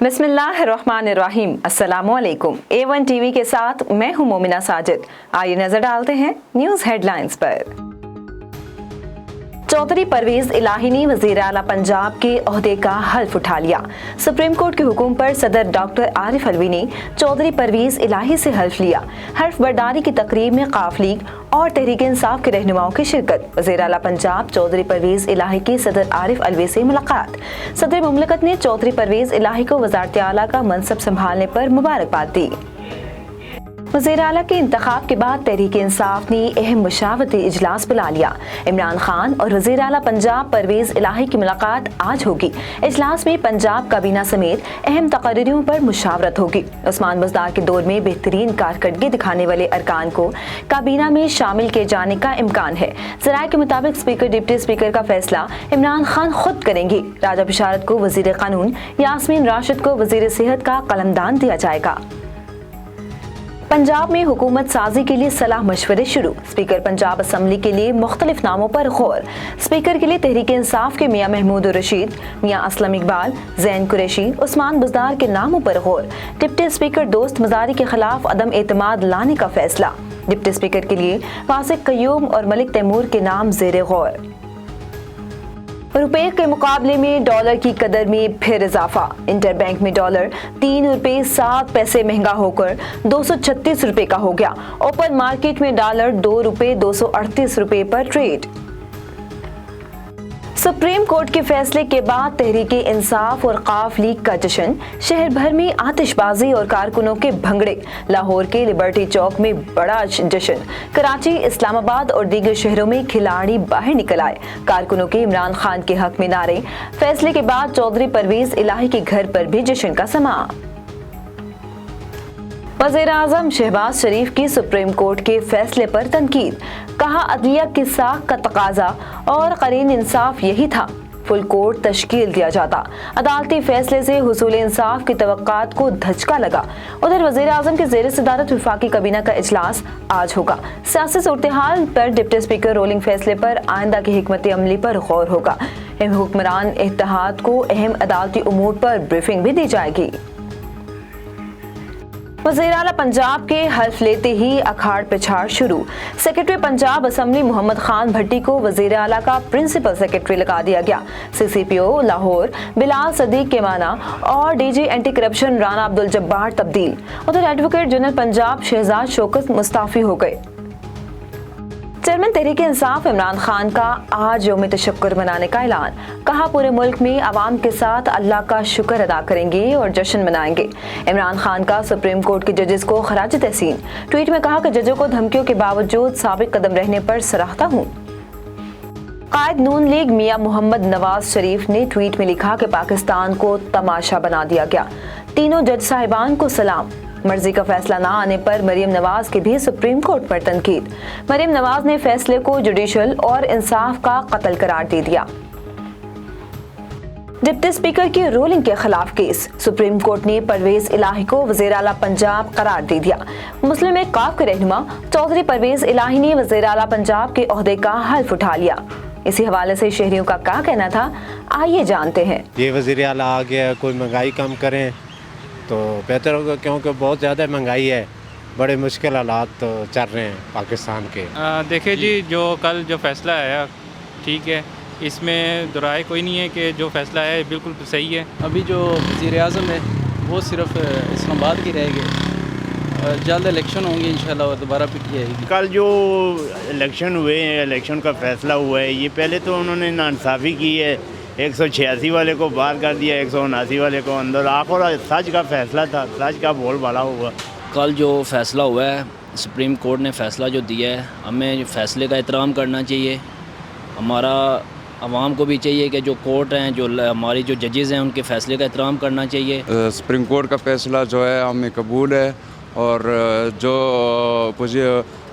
बिस्मिल्लाहिर्रहमानिर्रहीम। अस्सलामुअलैकुम। A1 TV के साथ मैं हूं मोमिना साजिद। आइए नजर डालते हैं न्यूज हेडलाइंस पर। चौधरी परवेज इलाही ने वजीर आला पंजाब के ओहदे का हल्फ उठा लिया। सुप्रीम कोर्ट के हुक्म पर सदर डॉक्टर आरिफ अलवी ने चौधरी परवेज इलाही से हल्फ लिया। हल्फ बर्दारी की तकरीब में काफ लीग और तहरीक इंसाफ के रहनुमाओं की शिरकत। वजीर आला पंजाब चौधरी परवेज इलाही की सदर आरिफ अलवी से मुलाकात। सदर मुमलकत ने चौधरी परवेज इलाही को वज़ारत आला का मनसब संभालने पर मुबारकबाद दी। वज़ीर आला के इंतखाब के बाद तहरीक इंसाफ ने अहम मुशावरती इजलास बुला लिया। इमरान खान और वज़ीर आला पंजाब परवेज इलाही की मुलाकात आज होगी। इजलास में पंजाब काबीना समेत अहम तकरीरों पर मुशावरत होगी। उस्मान बुज़दार के दौर में बेहतरीन कारकर्दगी दिखाने वाले अरकान को काबीना में शामिल किए जाने का इम्कान है। ज़राए के मुताबिक स्पीकर डिप्टी स्पीकर का फैसला इमरान खान खुद करेंगे। राजा बिशारत को वज़ीर कानून, यास्मीन राशिद को वज़ीर सेहत का कलमदान दिया जाएगा। पंजाब में हुकूमत साजी के लिए सलाह मशवरे शुरू। स्पीकर पंजाब असम्बली के लिए मुख्तलिफ नामों पर गौर। स्पीकर के लिए तहरीक इंसाफ के मियाँ महमूद रशीद, मियाँ असलम इकबाल, जैन कुरैशी, उस्मान बुज़दार के नामों पर गौर। डिप्टी स्पीकर दोस्त मजारी के खिलाफ अदम एतमाद लाने का फैसला। डिप्टी स्पीकर के लिए वासिक कयूम और मलिक तैमूर के नाम जेर गौर। रुपए के मुकाबले में डॉलर की कदर में फिर इजाफा। इंटर बैंक में डॉलर 3 रुपए 7 पैसे महंगा होकर 236 रुपए का हो गया। ओपन मार्केट में डॉलर 2 रुपए 238 रुपए पर ट्रेड। सुप्रीम कोर्ट के फैसले के बाद तहरीक इंसाफ और काफ लीग का जश्न। शहर भर में आतिशबाजी और कारकुनों के भंगड़े। लाहौर के लिबर्टी चौक में बड़ा जश्न। कराची, इस्लामाबाद और दीगर शहरों में खिलाड़ी बाहर निकल आए। कारकुनों के इमरान खान के हक में नारे। फैसले के बाद चौधरी परवेज इलाही के घर पर भी जश्न का समा। वज़ीर आज़म शहबाज शरीफ की सुप्रीम कोर्ट के फैसले पर तनकीद। कहा अदलिया की साख का तकाजा और करीन इंसाफ यही था, फुल कोर्ट तश्कील दिया जाता। अदालती फैसले से हुसूल इंसाफ की तवक्कात को धचका लगा। उधर वज़ीर आज़म के ज़ेर सदारत वफाकी काबीना का इजलास आज होगा। सियासी सूरत-ए-हाल पर डिप्टी स्पीकर रोलिंग फैसले पर आइंदा की हिकमत अमली पर गौर होगा। हुक्मरान इत्तेहाद को अहम अदालती उमूर पर ब्रीफिंग भी दी जाएगी। वज़ीर आला पंजाब के हल्फ लेते ही अखाड़ पिछाड़ शुरू। सेक्रेटरी पंजाब असम्बली मोहम्मद खान भट्टी को वज़ीर आला का प्रिंसिपल सेक्रेटरी लगा दिया गया। CCPO लाहौर बिलाल सदीक के माना और DG anti corruption Rana Abdul Jabbar तब्दील। उधर एडवोकेट जनरल पंजाब शहजाद शौकत मुस्ताफी हो गए। चेयरमैन तहरीक इंसाफ इमरान खान का आज यौम तशक्कुर मनाने का ऐलान। कहा पूरे मुल्क में आवाम के साथ अल्लाह का शुक्र अदा करेंगे और जश्न मनाएंगे। इमरान खान का सुप्रीम कोर्ट के जजेस को खराज तहसीन। ट्वीट में कहा कि जजों को धमकियों के बावजूद साबित कदम रहने पर सराहता हूँ। कायद नून लीग मियाँ मोहम्मद नवाज शरीफ ने ट्वीट में लिखा कि पाकिस्तान को तमाशा बना दिया गया। तीनों जज साहिबान को सलाम। मर्जी का फैसला ना आने पर मरियम नवाज की भी सुप्रीम कोर्ट पर तनकीद। मरियम नवाज ने फैसले को जुडिशल और इंसाफ का कत्ल करार दे दिया। डिप्टी स्पीकर की रूलिंग के खिलाफ केस। सुप्रीम कोर्ट ने परवेज इलाही को वज़ीर आला पंजाब करार दे दिया। मुस्लिम लीग काफ के रहनुमा चौधरी परवेज इलाही ने वज़ीर आला पंजाब के ओहदे का हल्फ उठा लिया। इसी हवाले से शहरियों का क्या कहना था, आइए जानते हैं। ये वज़ीर आला आ गया, कोई महंगाई कम करें तो बेहतर होगा, क्योंकि बहुत ज़्यादा महंगाई है। बड़े मुश्किल हालात तो चल रहे हैं पाकिस्तान के। देखिए जी, जो कल जो फैसला आया ठीक है, इसमें दुराए कोई नहीं है कि जो फैसला है बिल्कुल सही है। अभी जो वज़ीर आज़म है वो सिर्फ इस्लामाबाद की रहेगी। जल्द इलेक्शन होंगे इंशाल्लाह और दोबारा पिटी आएगी। कल जो इलेक्शन हुए हैं, इलेक्शन का फैसला हुआ है, ये पहले तो उन्होंने नाइंसाफ़ी की है। 186 वाले को बाहर कर दिया, 179 वाले को अंदर। आखिर सच का फैसला था, सच का बोलबाला हुआ। कल जो फैसला हुआ है, सुप्रीम कोर्ट ने फैसला जो दिया है, हमें फैसले का एहतराम करना चाहिए। हमारा आवाम को भी चाहिए कि जो कोर्ट हैं, जो हमारी जो जजेज़ हैं, उनके फैसले का एहतराम करना चाहिए। सुप्रीम कोर्ट का फैसला जो है हमें कबूल है, और जो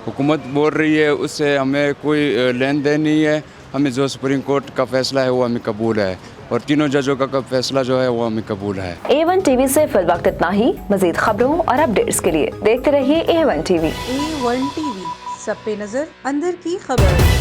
हुकूमत बोल रही है उससे हमें कोई लेन देन नहीं है। हमें जो सुप्रीम कोर्ट का फैसला है वो हमें कबूल है, और तीनों जजों का फैसला जो है वो हमें कबूल है। A1 टीवी से फिल वक्त इतना ही। मजीद खबरों और अपडेट्स के लिए देखते रहिए A1 टीवी। A1 टीवी, सब पे नजर, अंदर की खबर।